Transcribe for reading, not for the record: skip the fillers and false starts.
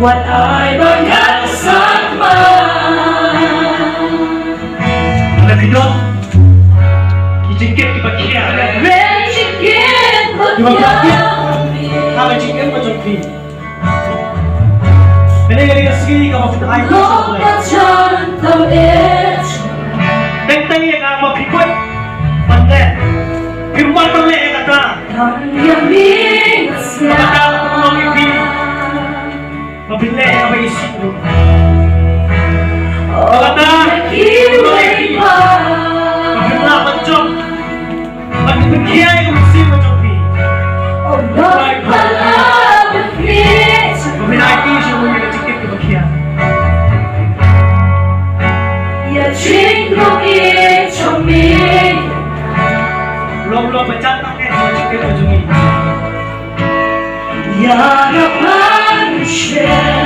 what ai bơi ngàn sát mà là cái đó thì chính kiến cái bậc kia về chính kiến bậc kia hai bên chính kiến bậc trong phi bên đây là ski các bạn phải lúc đã chân tâm ít bên tay là mà phi quay vấn đề phim quan vấn đề là ta thằng yêu mình ta không có phi mà phi lệ là phải xịn rồi ta yêu mình mà phi là bên trong bên kia cũng xin bên trong phi nói thật là bất biết mà phi ai kia sẽ muốn cái chính kiến cái bậc kiaอย่าทิ้งลูกอีกชมมี lom bên chân tao nghe rồi chính kiến của chúng mình อย่ารับมันเชื่อ